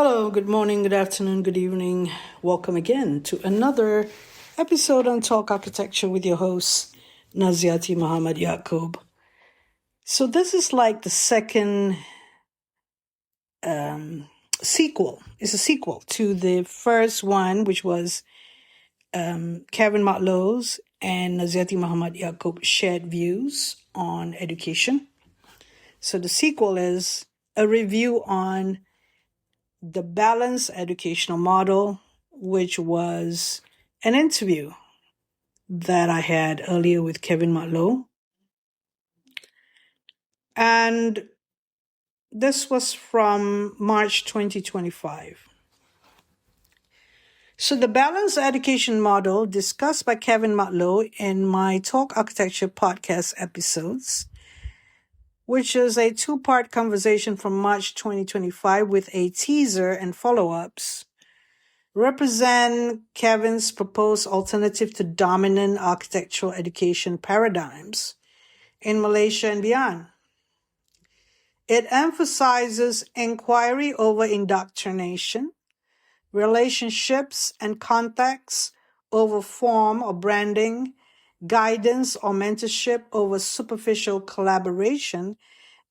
Hello, good morning, good afternoon, good evening. Welcome again to another episode on Talk Architecture with your host, Naziaty Muhammad Yaacob. So this is like the second sequel. It's a sequel to the first one, which was Kevin Matlow's and Naziaty Muhammad Yaacob shared views on education. So the sequel is a review on the balanced educational model, which was an interview that I had earlier with Kevin Matlow. And this was from March 2025. So the balanced education model discussed by Kevin Matlow in my Talk Architecture podcast episodes, which is a two-part conversation from March 2025 with a teaser and follow-ups, represent Kevin's proposed alternative to dominant architectural education paradigms in Malaysia and beyond. It emphasizes inquiry over indoctrination, relationships and context over form or branding, guidance or mentorship over superficial collaboration,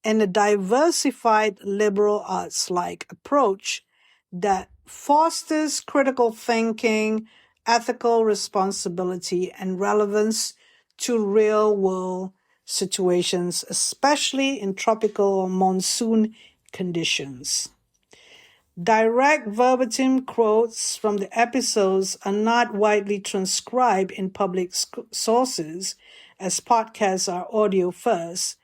and a diversified liberal arts-like approach that fosters critical thinking, ethical responsibility, and relevance to real-world situations, especially in tropical or monsoon conditions. Direct verbatim quotes from the episodes are not widely transcribed in public sources, as podcasts are audio first,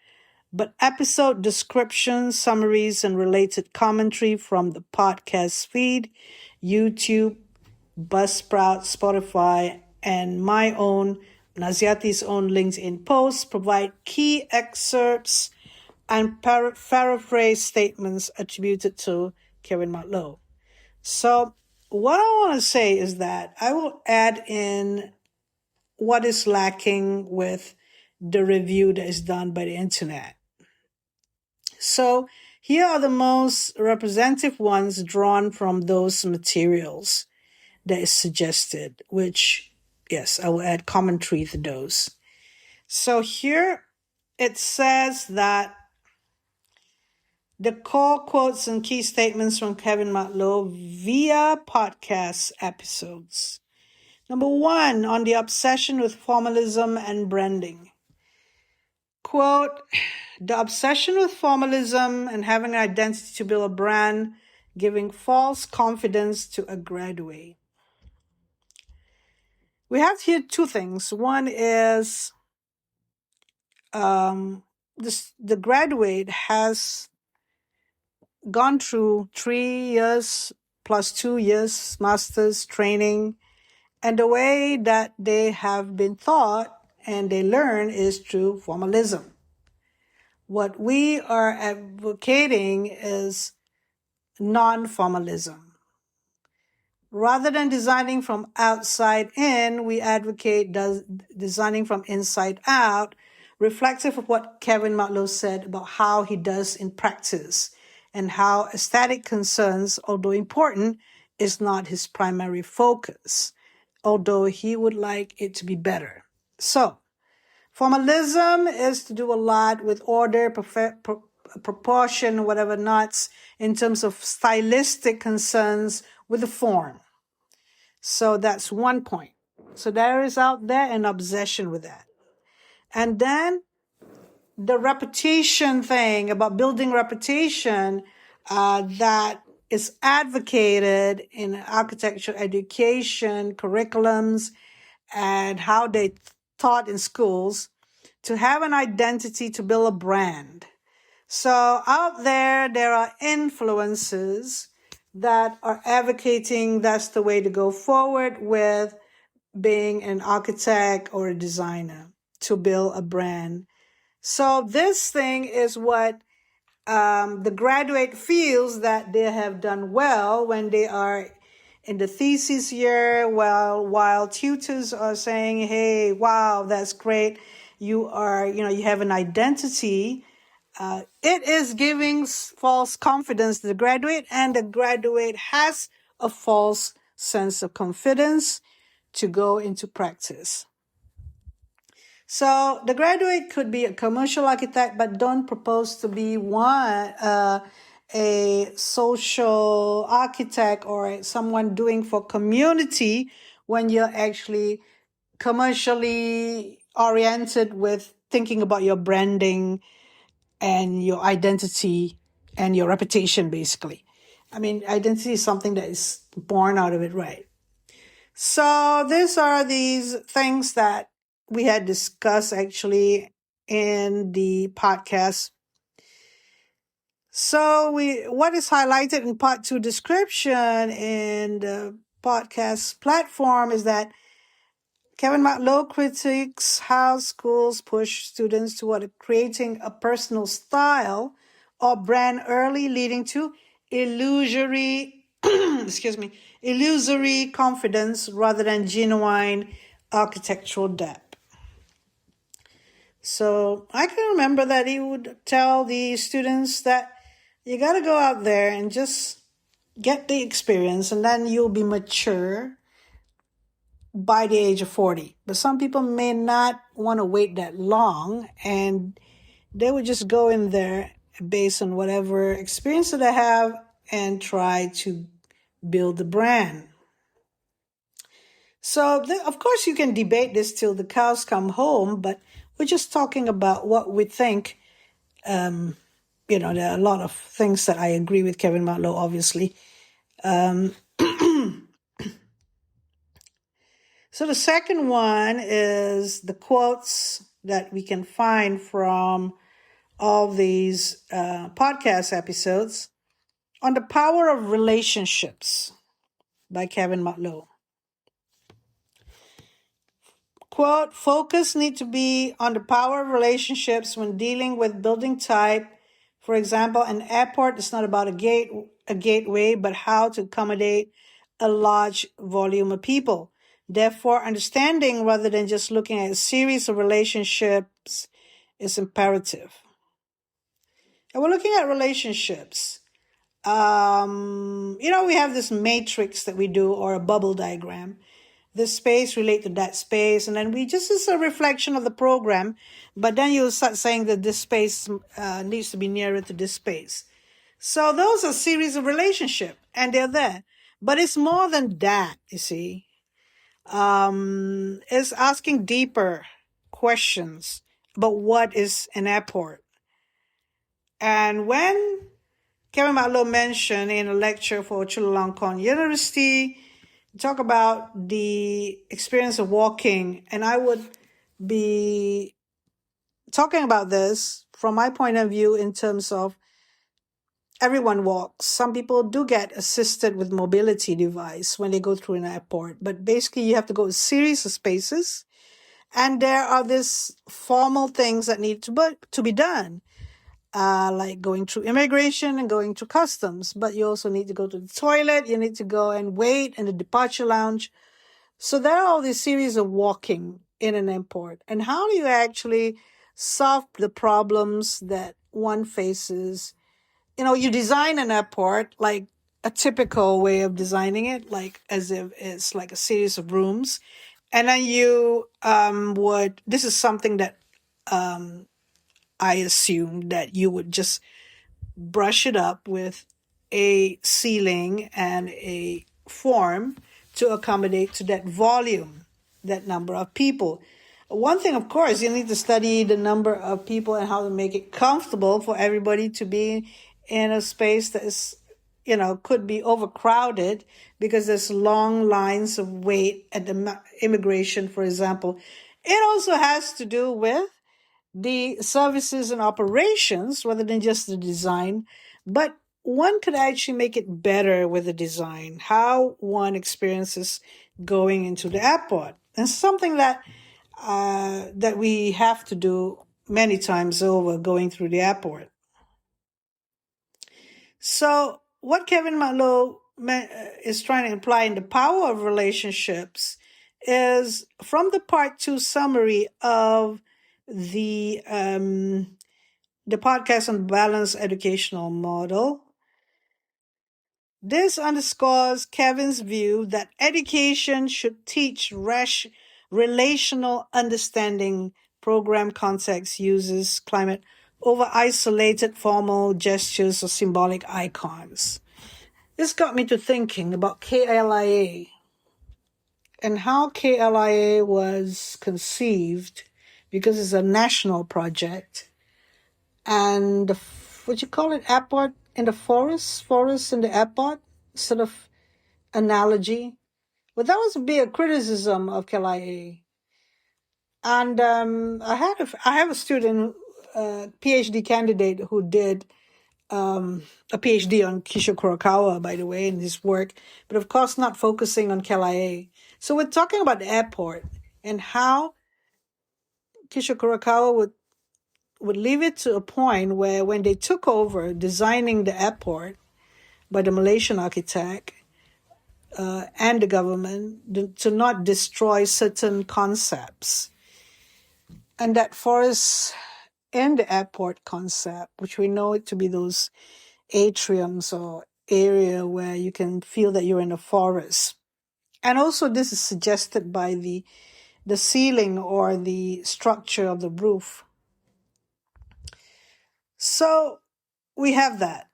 but episode descriptions, summaries, and related commentary from the podcast feed, YouTube, Buzzsprout, Spotify, and my own, Naziaty's own LinkedIn posts provide key excerpts and paraphrase statements attributed to Kevin Matlow. So what I want to say is that I will add in what is lacking with the review that is done by the internet. So here are the most representative ones drawn from those materials that is suggested, which, yes, I will add commentary to those. So here it says that the core quotes and key statements from Kevin Matlow via podcast episodes. Number 1, on the obsession with formalism and branding. Quote, the obsession with formalism and having an identity to build a brand, giving false confidence to a graduate. We have here two things. One is the graduate has gone through 3 years plus 2 years master's training, and the way that they have been taught and they learn is through formalism. What we are advocating is non-formalism. Rather than designing from outside in, we advocate designing from inside out, reflective of what Kevin Matlow said about how he does in practice and how aesthetic concerns, although important, is not his primary focus, although he would like it to be better. So, formalism is to do a lot with order, proportion, whatever nots, in terms of stylistic concerns with the form. So that's one point. So there is out there an obsession with that. And then the reputation thing about building reputation that is advocated in architecture education, curriculums, and how they taught in schools to have an identity to build a brand. So out there are influences that are advocating that's the way to go forward with being an architect or a designer to build a brand. So this thing is what the graduate feels that they have done well when they are in the thesis year, while tutors are saying, hey, wow, that's great. You have an identity It is giving false confidence to the graduate, and the graduate has a false sense of confidence to go into practice. So the graduate could be a commercial architect, but don't propose to be a social architect or someone doing for community when you're actually commercially oriented with thinking about your branding and your identity and your reputation, basically. I mean, identity is something that is born out of it, right? So these are these things that we had discussed actually in the podcast. So what is highlighted in part 2 description in the podcast platform is that Kevin Matlow critiques how schools push students toward creating a personal style or brand early, leading to illusory, illusory confidence rather than genuine architectural depth. So I can remember that he would tell the students that you got to go out there and just get the experience, and then you'll be mature by the age of 40. But some people may not want to wait that long, and they would just go in there based on whatever experience that they have and try to build the brand. So, of course, you can debate this till the cows come home, but we're just talking about what we think. There are a lot of things that I agree with Kevin Matlow, obviously. So the second one is the quotes that we can find from all these podcast episodes on the power of relationships by Kevin Matlow. Quote, focus need to be on the power of relationships when dealing with building type. For example, an airport is not about a gateway, but how to accommodate a large volume of people. Therefore, understanding rather than just looking at a series of relationships is imperative. And we're looking at relationships. We have this matrix that we do, or a bubble diagram. This space relate to that space, and then it's a reflection of the program, but then you'll start saying that this space needs to be nearer to this space. So those are a series of relationships, and they're there. But it's more than that, you see. It's asking deeper questions about what is an airport. And when Kevin Matlow mentioned in a lecture for Chulalongkorn University, talk about the experience of walking, and I would be talking about this from my point of view in terms of everyone walks. Some people do get assisted with mobility device when they go through an airport, but basically you have to go a series of spaces, and there are these formal things that need to be done, like going through immigration and going through customs. But you also need to go to the toilet, you need to go and wait in the departure lounge. So there are all these series of walking in an airport. And how do you actually solve the problems that one faces? You design an airport like a typical way of designing it, like as if it's like a series of rooms. And then you this is something that I assume that you would just brush it up with a ceiling and a form to accommodate to that volume, that number of people. One thing, of course, you need to study the number of people and how to make it comfortable for everybody to be in a space that is, could be overcrowded because there's long lines of wait at the immigration, for example. It also has to do with the services and operations rather than just the design, but one could actually make it better with the design, how one experiences going into the airport. And something that we have to do many times over going through the airport. So what Kevin Matlow is trying to imply in the power of relationships is from the part 2 summary of the the podcast on balanced educational model. This underscores Kevin's view that education should teach relational understanding, program context uses, climate, over isolated formal gestures or symbolic icons. This got me to thinking about KLIA and how KLIA was conceived, because it's a national project. And what you call it, airport in the forest in the airport sort of analogy. But that was a big criticism of KLIA. And I have a student, PhD candidate, who did a PhD on Kishore Kurokawa, by the way, in his work, but of course not focusing on KLIA. So we're talking about the airport and how Kishore Kurokawa would leave it to a point where when they took over designing the airport by the Malaysian architect and the government, to not destroy certain concepts. And that forest in the airport concept, which we know it to be those atriums or area where you can feel that you're in a forest. And also this is suggested by the ceiling or the structure of the roof. So we have that.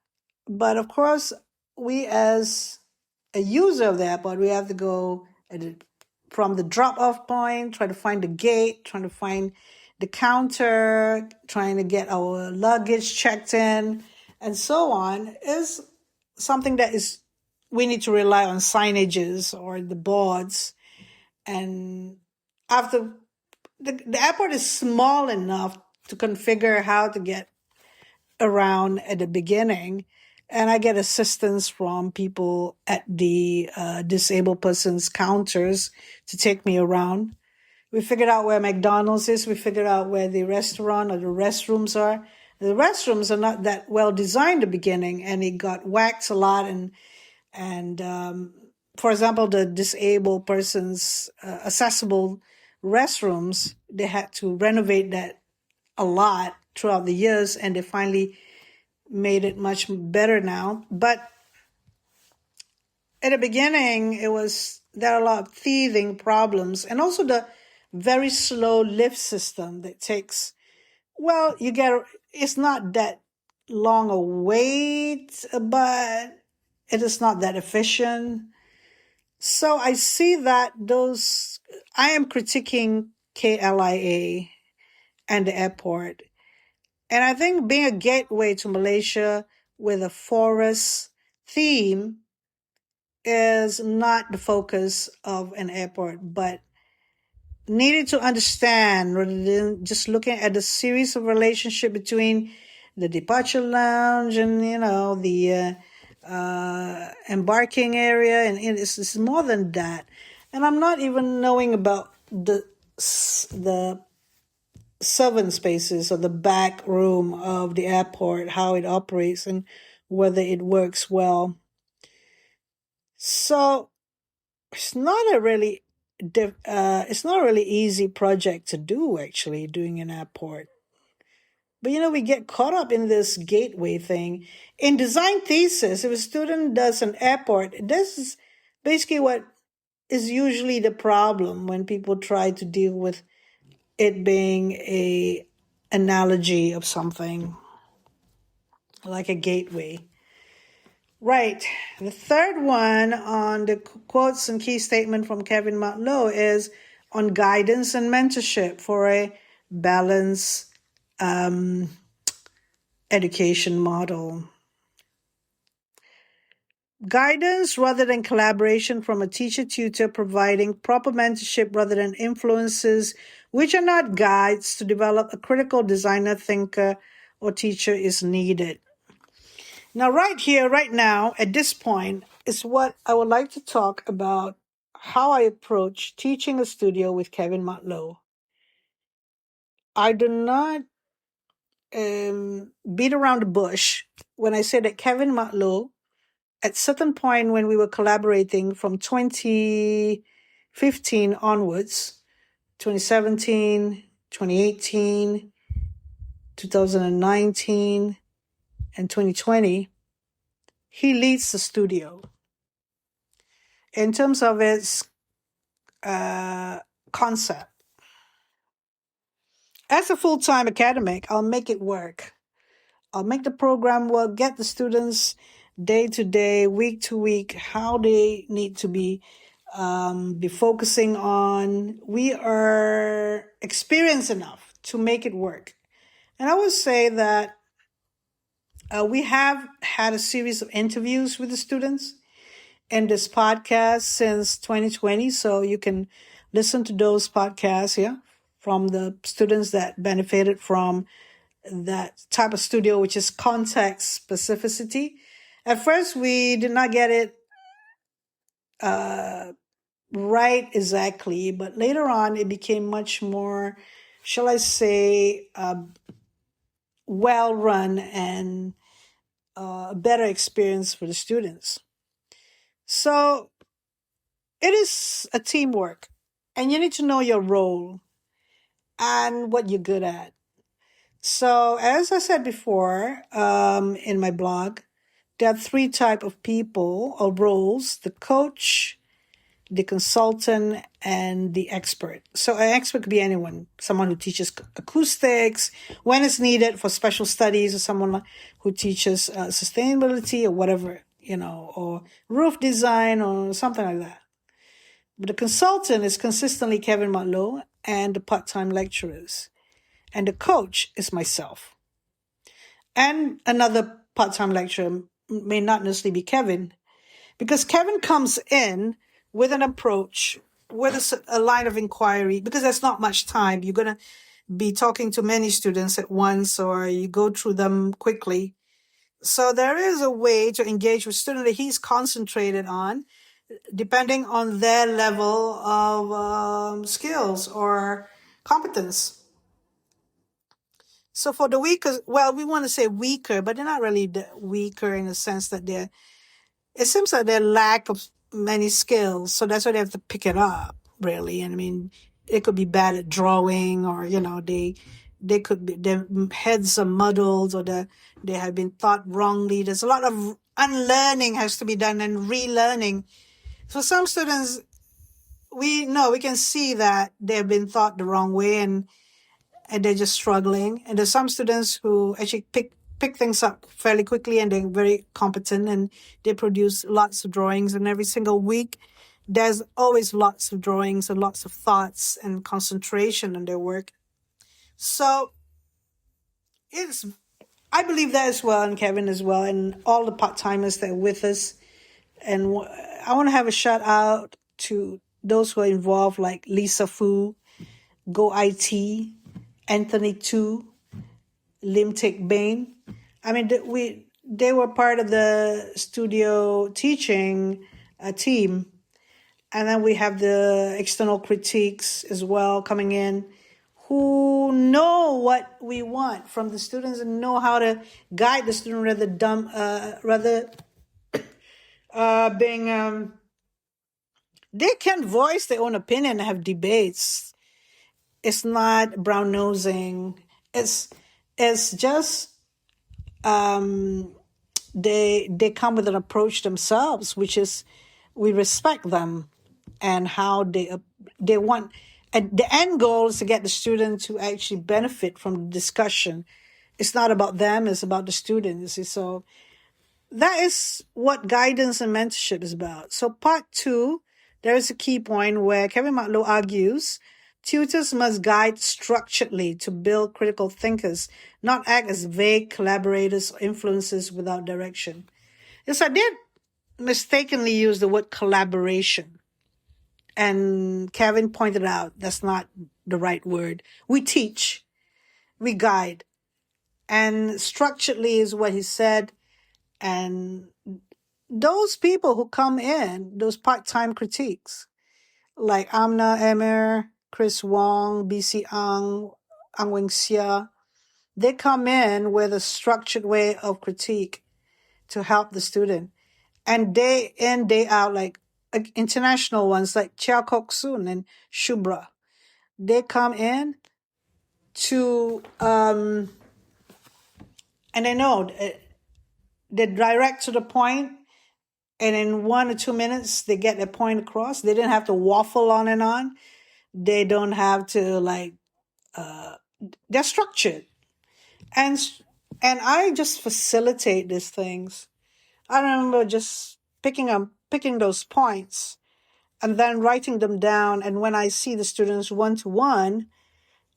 But of course, we as a user of the airport, we have to go from the drop-off point, try to find the gate, trying to find the counter, trying to get our luggage checked in, and so on, is something that we need to rely on signages or the boards. And after the airport is small enough to configure how to get around at the beginning, and I get assistance from people at the disabled persons counters to take me around. We figured out where McDonald's is. We figured out where the restaurant or the restrooms are. The restrooms are not that well designed at the beginning, and it got whacked a lot. And for example, the disabled persons accessible restrooms, they had to renovate that a lot throughout the years, and they finally made it much better now. But at the beginning, there are a lot of teething problems, and also the very slow lift system that takes, it's not that long a wait, but it is not that efficient. So I see that I am critiquing KLIA and the airport. And I think being a gateway to Malaysia with a forest theme is not the focus of an airport, but needed to understand, rather than just looking at the series of relationship between the departure lounge and, the embarking area. And it's more than that. And I'm not even knowing about the servant spaces or the back room of the airport, how it operates and whether it works well. So it's not a really easy project to do, actually, doing an airport. But we get caught up in this gateway thing. In design thesis, if a student does an airport, this is basically what is usually the problem when people try to deal with it being a analogy of something like a gateway. Right. The third one on the quotes and key statement from Kevin Matlow is on guidance and mentorship for a balanced education model. Guidance rather than collaboration from a teacher-tutor, providing proper mentorship rather than influences, which are not guides to develop a critical designer, thinker, or teacher is needed. Now, right here, right now, at this point, is what I would like to talk about, how I approach teaching a studio with Kevin Matlow. I do not beat around the bush when I say that Kevin Matlow, at certain point when we were collaborating from 2015 onwards, 2017, 2018, 2019 and 2020, he leads the studio. In terms of its concept, as a full-time academic, I'll make it work. I'll make the program work, get the students day to day, week to week, how they need to be focusing on. We are experienced enough to make it work. And I would say that we have had a series of interviews with the students in this podcast since 2020. So you can listen to those podcasts, from the students that benefited from that type of studio, which is context specificity. At first, we did not get it right exactly, but later on, it became much more, shall I say, well run and a better experience for the students. So it is a teamwork, and you need to know your role and what you're good at. So, as I said before, in my blog, there are three type of people or roles: the coach, the consultant, and the expert. So an expert could be anyone, someone who teaches acoustics when it's needed for special studies, or someone who teaches sustainability or whatever, or roof design or something like that. But the consultant is consistently Kevin Matlow and the part-time lecturers. And the coach is myself. And another part-time lecturer may not necessarily be Kevin, because Kevin comes in with an approach, with a line of inquiry, because there's not much time. You're going to be talking to many students at once, or you go through them quickly. So there is a way to engage with students that he's concentrated on, depending on their level of skills or competence. So for the weaker, well, we want to say weaker, but they're not really weaker in the sense that it seems like they lack of many skills. So that's why they have to pick it up, really. And I mean, it could be bad at drawing, or, they could be, their heads are muddled, or they have been taught wrongly. There's a lot of unlearning has to be done and relearning. For some students, we can see that they've been taught the wrong way, and they're just struggling. And there's some students who actually pick things up fairly quickly, and they're very competent, and they produce lots of drawings. And every single week, there's always lots of drawings and lots of thoughts and concentration on their work. So I believe that as well, and Kevin as well, and all the part-timers that are with us. And I want to have a shout out to those who are involved, like Lisa Fu, Go IT, Anthony Tu, Lim Tek Bain. I mean, they were part of the studio teaching team. And then we have the external critiques as well coming in, who know what we want from the students and know how to guide the student they can voice their own opinion and have debates. It's not brown nosing. It's just they come with an approach themselves, which is we respect them and how they want. And the end goal is to get the student to actually benefit from the discussion. It's not about them; it's about the student. You see, so that is what guidance and mentorship is about. So part 2, there is a key point where Kevin Matlow argues tutors must guide structuredly to build critical thinkers, not act as vague collaborators or influencers without direction. Yes, I did mistakenly use the word collaboration. And Kevin pointed out that's not the right word. We teach, we guide. And structuredly is what he said. And those people who come in, those part-time critiques, like Amna Emir, Chris Wong, BC Ang Wing Xia, they come in with a structured way of critique to help the student. And day in, day out, like international ones like Chia Kok Soon and Shubra, they come in to and they know they're direct to the point, and in 1 or 2 minutes they get their point across. They didn't have to waffle on and on. They don't have to they're structured, and I just facilitate these things. I remember just picking those points and then writing them down. And when I see the students one to one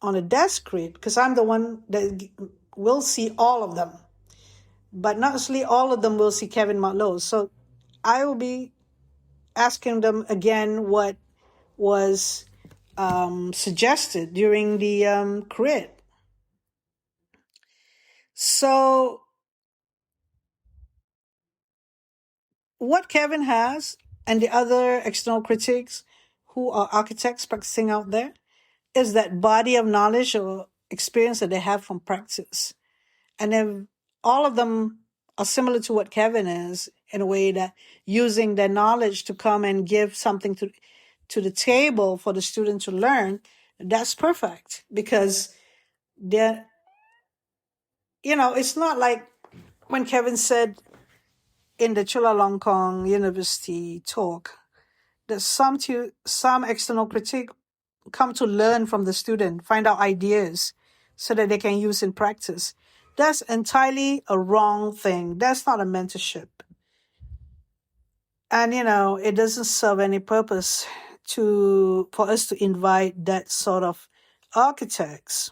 on a desk grid, because I'm the one that will see all of them, but not necessarily all of them will see Kevin Matlow. So I will be asking them again what was suggested during the crit. So what Kevin has and the other external critics who are architects practicing out there is that body of knowledge or experience that they have from practice. And then all of them are similar to what Kevin is, in a way that using their knowledge to come and give something to the table for the student to learn. That's perfect, because they're, it's not like when Kevin said in the Chulalongkorn University talk that some external critique come to learn from the student, find out ideas so that they can use in practice. That's entirely a wrong thing. That's not a mentorship. And, it doesn't serve any purpose for us to invite that sort of architects.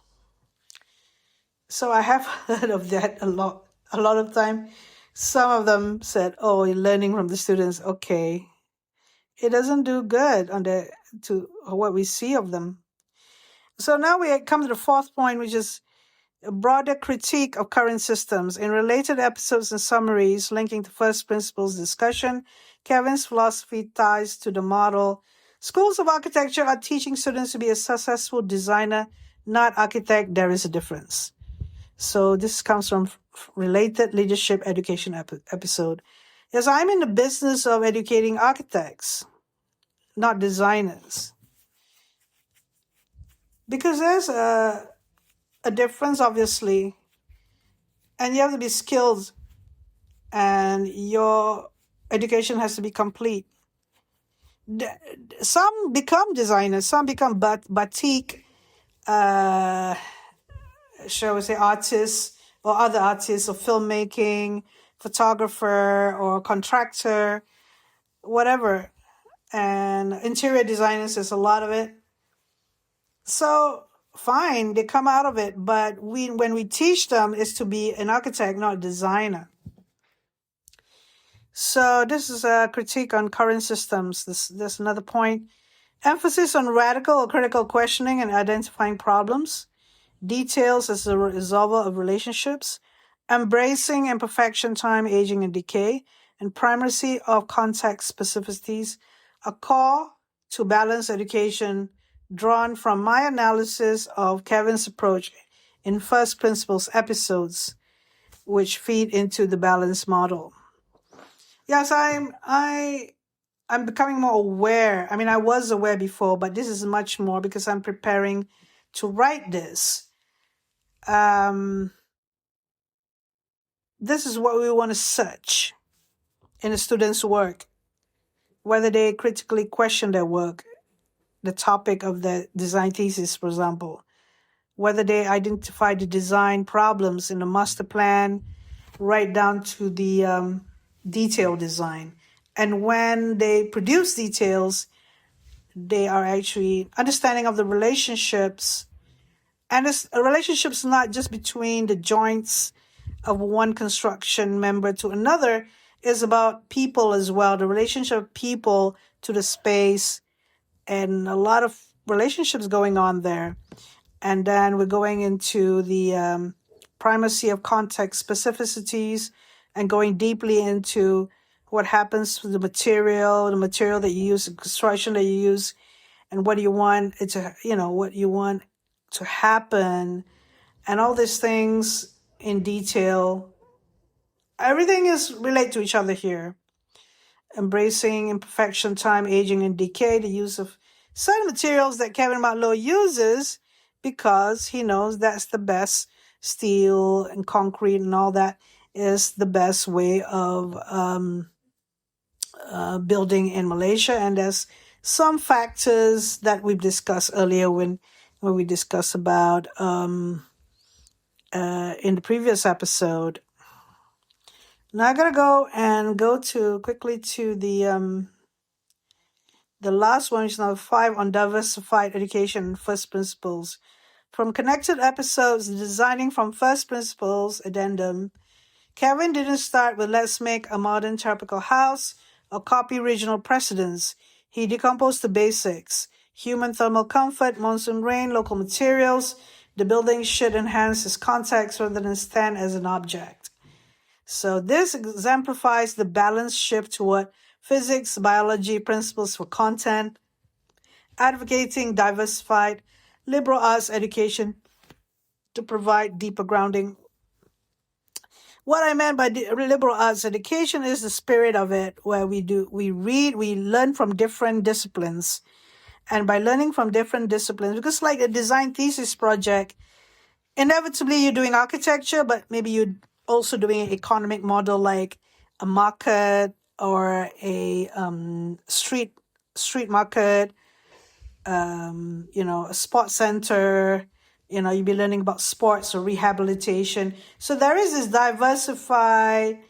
So I have heard of that a lot of time. Some of them said, "Oh, you're learning from the students." Okay, it doesn't do good to what we see of them. So now we come to the fourth point, which is a broader critique of current systems. In related episodes and summaries linking to first principles discussion, Kevin's philosophy ties to the model. Schools of architecture are teaching students to be a successful designer, not architect. There is a difference. So this comes from related leadership education episode. Yes, I'm in the business of educating architects, not designers. Because there's a difference, obviously, and you have to be skilled, and your education has to be complete. Some become designers, some become batik, shall we say, artists or other artists, or filmmaking, photographer or contractor, whatever. And interior designers, there's a lot of it. So fine, they come out of it, but when we teach them is to be an architect, not a designer. So this is a critique on current systems. There's another point. Emphasis on radical or critical questioning and identifying problems. Details as a resolver of relationships. Embracing imperfection, time, aging, and decay. And primacy of context specificities. A call to balanced education drawn from my analysis of Kevin's approach in First Principles episodes, which feed into the balance model. Yes, I'm becoming more aware. I mean, I was aware before, but this is much more because I'm preparing to write this. This is what we want to search in a student's work, whether they critically question their work, the topic of the design thesis, for example, whether they identify the design problems in the master plan, right down to the detail design. And when they produce details, they are actually understanding of the relationships. And it's relationships not just between the joints of one construction member to another, is about people as well, the relationship of people to the space, and a lot of relationships going on there. And then we're going into the primacy of context specificities and going deeply into what happens to the material that you use, the construction that you use, and what you want what you want to happen, and all these things in detail. Everything is related to each other here. Embracing imperfection, time, aging, and decay, the use of certain materials that Kevin Matlow uses because he knows that's the best steel and concrete and all that is the best way of building in Malaysia. And there's some factors that we've discussed earlier when we discussed about in the previous episode. Now I gotta go quickly to the last one, which is number 5 on diversified education and first principles. From connected episodes, designing from first principles addendum, Kevin didn't start with let's make a modern tropical house or copy regional precedents. He decomposed the basics. Human thermal comfort, monsoon rain, local materials. The building should enhance its context rather than stand as an object. So this exemplifies the balanced shift toward physics, biology, principles for content, advocating diversified liberal arts education to provide deeper grounding. What I meant by liberal arts education is the spirit of it, where we read, we learn from different disciplines. And by learning from different disciplines, because like a design thesis project, inevitably you're doing architecture, but maybe you're also doing an economic model like a market or a street market, a sports center. You'll be learning about sports or rehabilitation. So there is this diversified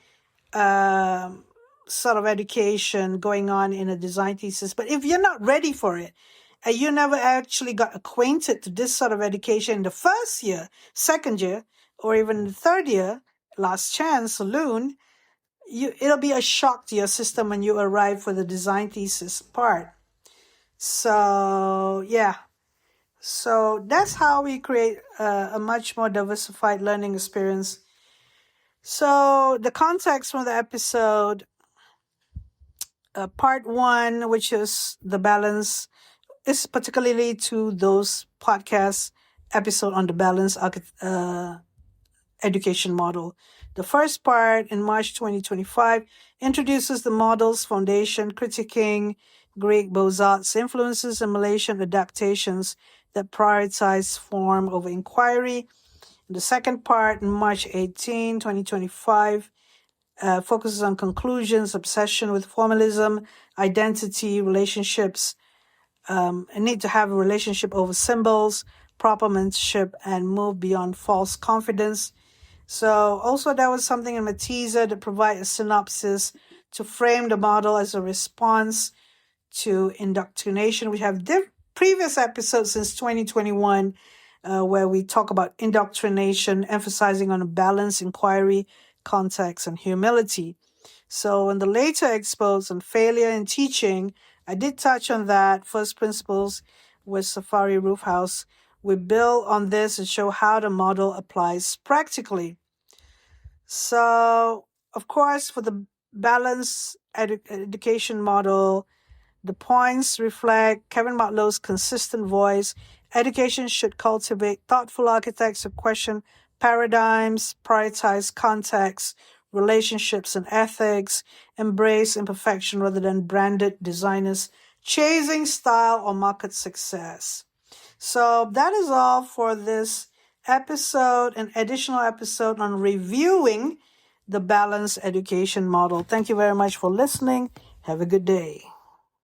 sort of education going on in a design thesis. But if you're not ready for it, and you never actually got acquainted to this sort of education in the first year, second year, or even the third year, last chance, saloon, it'll be a shock to your system when you arrive for the design thesis part. So, yeah. So that's how we create a much more diversified learning experience. So the context from the episode, part 1, which is the balance, is particularly to those podcast episode on the balance education model. The first part in March 2025 introduces the model's foundation, critiquing Greek Beaux-Arts influences and Malaysian adaptations that prioritize form over inquiry. The second part, in March 18, 2025, focuses on conclusions, obsession with formalism, identity, relationships, a need to have a relationship over symbols, proper mentorship, and move beyond false confidence. So also there was something in my teaser to provide a synopsis to frame the model as a response to indoctrination. We have previous episodes since 2021 where we talk about indoctrination, emphasizing on a balance, inquiry, context, and humility. So in the later expos on failure in teaching, I did touch on that, first principles with Safari Roof House. We build on this and show how the model applies practically. So, of course, for the balanced education model, the points reflect Kevin Matlow's consistent voice. Education should cultivate thoughtful architects who question paradigms, prioritize context, relationships, and ethics, embrace imperfection rather than branded designers chasing style or market success. So that is all for this episode, an additional episode on reviewing the balanced education model. Thank you very much for listening. Have a good day.